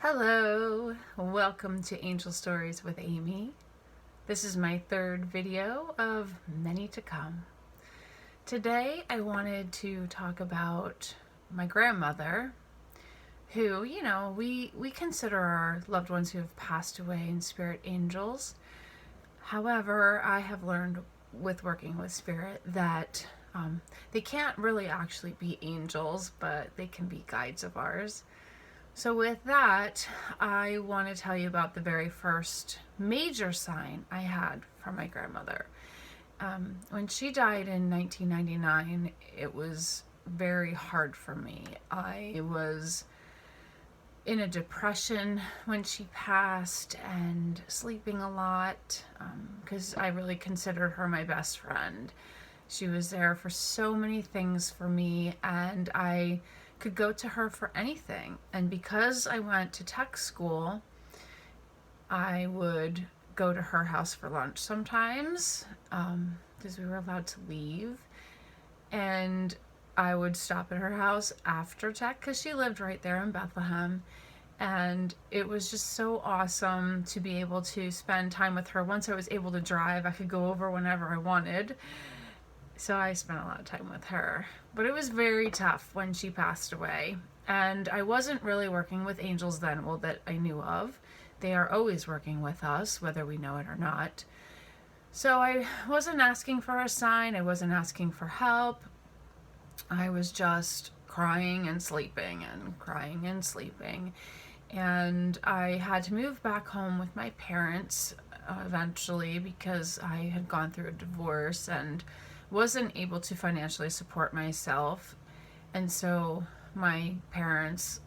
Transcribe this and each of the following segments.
Hello, welcome to Angel Stories with Amy. This is my third video of many to come. Today I wanted to talk about my grandmother, who, we consider our loved ones who have passed away in spirit angels. However, I have learned with working with spirit that they can't really actually be angels, but they can be guides of ours. So with that, I want to tell you about the very first major sign I had from my grandmother. When she died in 1999, it was very hard for me. I was in a depression when she passed and sleeping a lot because I really considered her my best friend. She was there for so many things for me, and I could go to her for anything. And because I went to tech school, I would go to her house for lunch sometimes because we were allowed to leave. And I would stop at her house after tech because she lived right there in Bethlehem. And it was just so awesome to be able to spend time with her. Once I was able to drive, I could go over whenever I wanted. So I spent a lot of time with her. But it was very tough when she passed away. And I wasn't really working with angels then, well, that I knew of. They are always working with us, whether we know it or not. So I wasn't asking for a sign. I wasn't asking for help. I was just crying and sleeping and crying and sleeping. And I had to move back home with my parents eventually because I had gone through a divorce and wasn't able to financially support myself. And so my parents,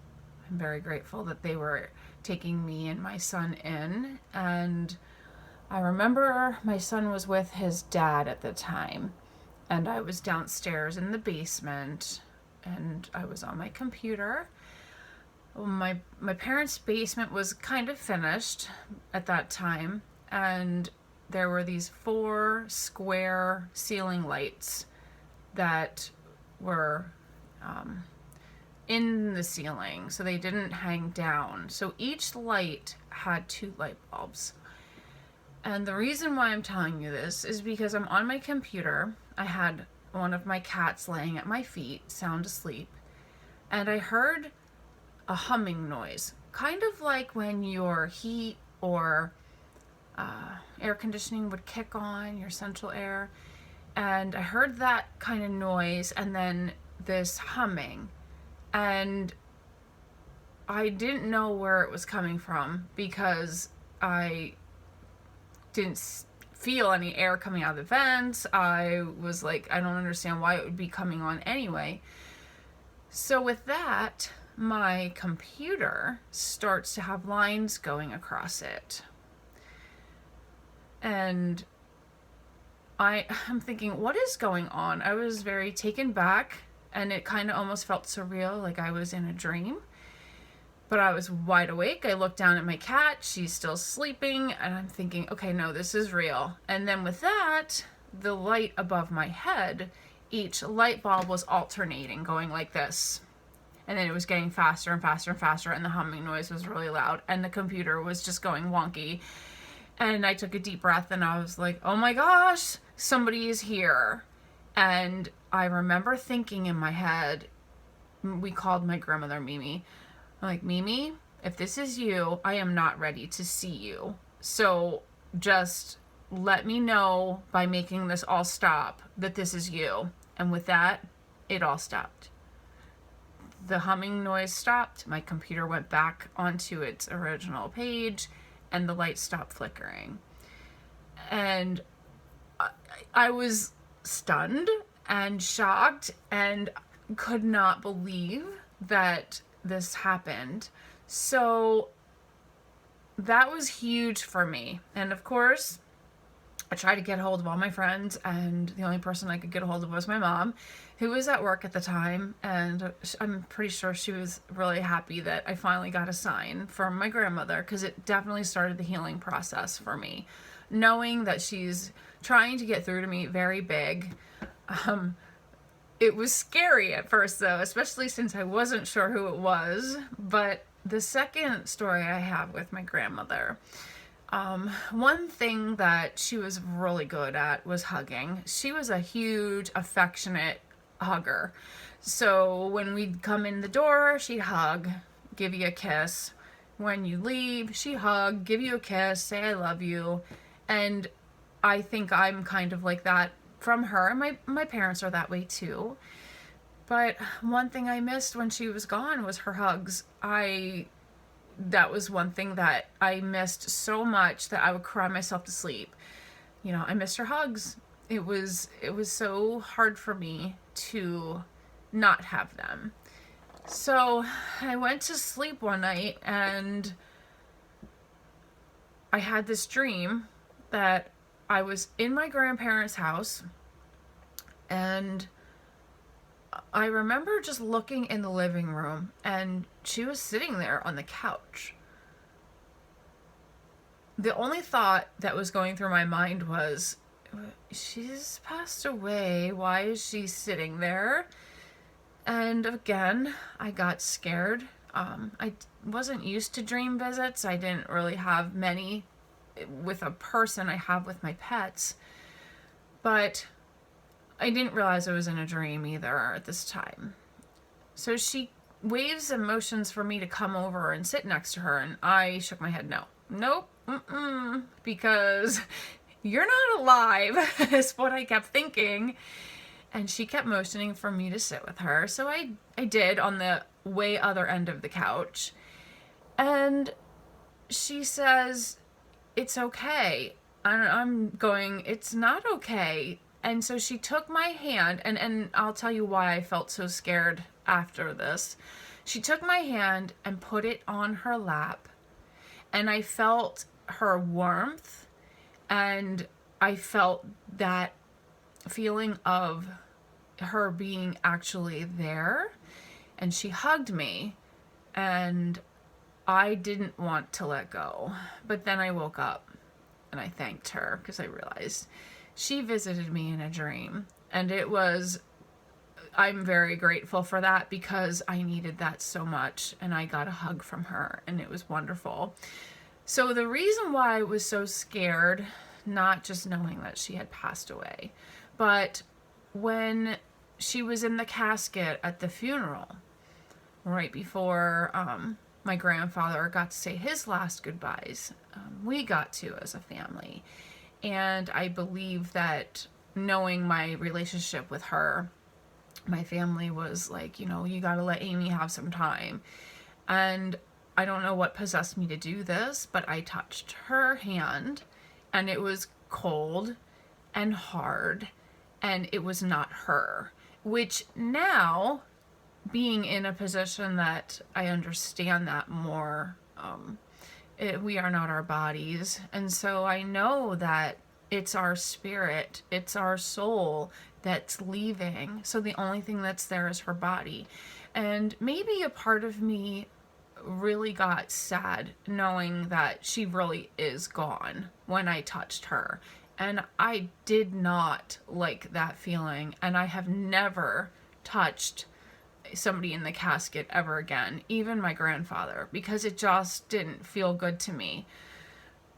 I'm very grateful that they were taking me and my son in. And I remember my son was with his dad at the time, and I was downstairs in the basement and I was on my computer. My parents' basement was kind of finished at that time, and there were these 4 square ceiling lights that were in the ceiling, so they didn't hang down. So each light had 2 light bulbs. And the reason why I'm telling you this is because I'm on my computer. I had one of my cats laying at my feet, sound asleep, and I heard a humming noise, kind of like when your heat or air conditioning would kick on, your central air. And I heard that kind of noise and then this humming. And I didn't know where it was coming from because I didn't feel any air coming out of the vents. I was like, I don't understand why it would be coming on anyway. So with that, my computer starts to have lines going across it. And I'm thinking, what is going on? I was very taken back, and it kind of almost felt surreal, like I was in a dream. But I was wide awake. I looked down at my cat. She's still sleeping, and I'm thinking, okay, no, this is real. And then with that, the light above my head, each light bulb was alternating, going like this. And then it was getting faster and faster and faster, and the humming noise was really loud, and the computer was just going wonky. And I took a deep breath and I was like, oh my gosh, somebody is here. And I remember thinking in my head, we called my grandmother Mimi. I'm like, Mimi, if this is you, I am not ready to see you. So just let me know by making this all stop that this is you. And with that, it all stopped. The humming noise stopped. My computer went back onto its original page, and the light stopped flickering. And I was stunned and shocked and could not believe that this happened. So that was huge for me. And of course, I tried to get a hold of all my friends, and the only person I could get a hold of was my mom, who was at work at the time, and I'm pretty sure she was really happy that I finally got a sign from my grandmother, because it definitely started the healing process for me. Knowing that she's trying to get through to me very big. It was scary at first, though, especially since I wasn't sure who it was, but the second story I have with my grandmother, one thing that she was really good at was hugging. She was a huge, affectionate hugger. So when we'd come in the door, she'd hug, give you a kiss. When you leave, she'd hug, give you a kiss, say I love you. And I think I'm kind of like that from her. My parents are that way too. But one thing I missed when she was gone was her hugs. That was one thing that I missed so much that I would cry myself to sleep. You know, I missed her hugs. It was so hard for me to not have them. So I went to sleep one night and I had this dream that I was in my grandparents' house, and I remember just looking in the living room and she was sitting there on the couch. The only thought that was going through my mind was, she's passed away. Why is she sitting there? And again, I got scared. I wasn't used to dream visits. I didn't really have many with a person. I have with my pets. But I didn't realize I was in a dream either at this time. So she waves and motions for me to come over and sit next to her, and I shook my head no. Nope, because you're not alive, is what I kept thinking. And she kept motioning for me to sit with her. So I did on the way other end of the couch. And she says, it's okay. And I'm going, it's not okay. And so she took my hand, and I'll tell you why I felt so scared after this. She took my hand and put it on her lap, and I felt her warmth, and I felt that feeling of her being actually there, and she hugged me, and I didn't want to let go. But then I woke up and I thanked her because I realized she visited me in a dream, and I'm very grateful for that because I needed that so much, and I got a hug from her, and it was wonderful. So the reason why I was so scared, not just knowing that she had passed away, but when she was in the casket at the funeral, right before my grandfather got to say his last goodbyes, we got to as a family. And I believe that knowing my relationship with her, my family was like, you got to let Amy have some time. And I don't know what possessed me to do this, but I touched her hand, and it was cold and hard, and it was not her. Which now, being in a position that I understand that more, we are not our bodies. And so I know that it's our spirit, it's our soul that's leaving. So the only thing that's there is her body. And maybe a part of me really got sad knowing that she really is gone when I touched her. And I did not like that feeling. And I have never touched somebody in the casket ever again, even my grandfather, because it just didn't feel good to me.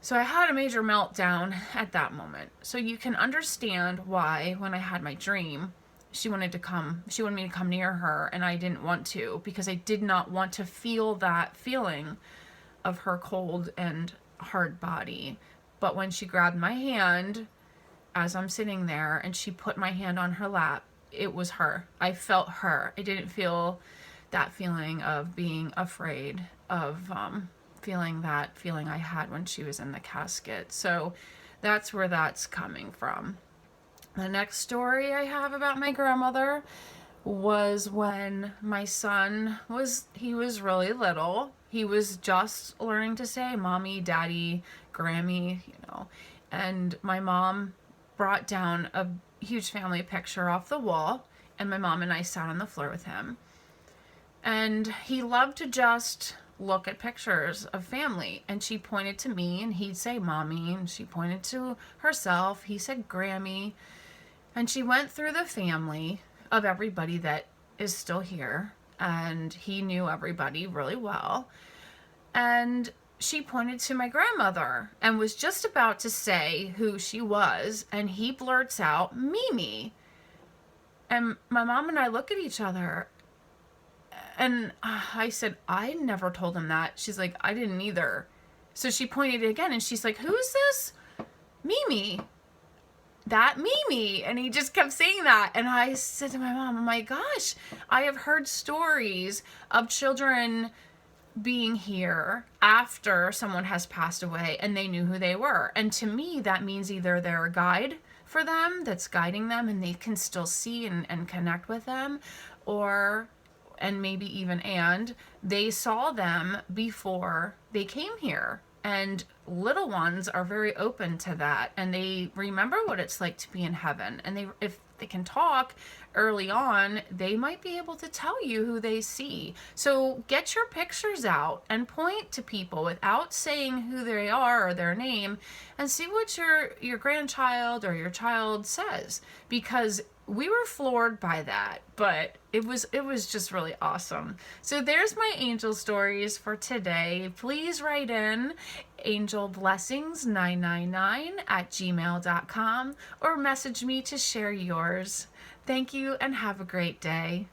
So I had a major meltdown at that moment. So you can understand why when I had my dream, she wanted me to come near her, and I didn't want to, because I did not want to feel that feeling of her cold and hard body. But when she grabbed my hand as I'm sitting there and she put my hand on her lap, it was her. I felt her. I didn't feel that feeling of being afraid, of feeling that feeling I had when she was in the casket. So that's where that's coming from. The next story I have about my grandmother was when my son was really little. He was just learning to say mommy, daddy, Grammy, and my mom brought down a huge family picture off the wall, and my mom and I sat on the floor with him. And he loved to just look at pictures of family, and she pointed to me and he'd say mommy, and she pointed to herself, he said Grammy, and she went through the family of everybody that is still here, and he knew everybody really well. and she pointed to my grandmother and was just about to say who she was, and he blurts out, Mimi. And my mom and I look at each other, and I said, I never told him that. She's like, I didn't either. So she pointed again, and she's like, who's this? Mimi. That Mimi. And he just kept saying that. And I said to my mom, oh my gosh, I have heard stories of children being here after someone has passed away and they knew who they were. And to me, that means either they're a guide for them that's guiding them and they can still see and connect with them, or, and maybe even, and they saw them before they came here. And little ones are very open to that, and they remember what it's like to be in heaven. And they, if they can talk early on, they might be able to tell you who they see. So get your pictures out and point to people without saying who they are or their name, and see what your grandchild or your child says, because we were floored by that, but it was just really awesome. So there's my angel stories for today. Please write in angelblessings999@gmail.com or message me to share yours. Thank you and have a great day.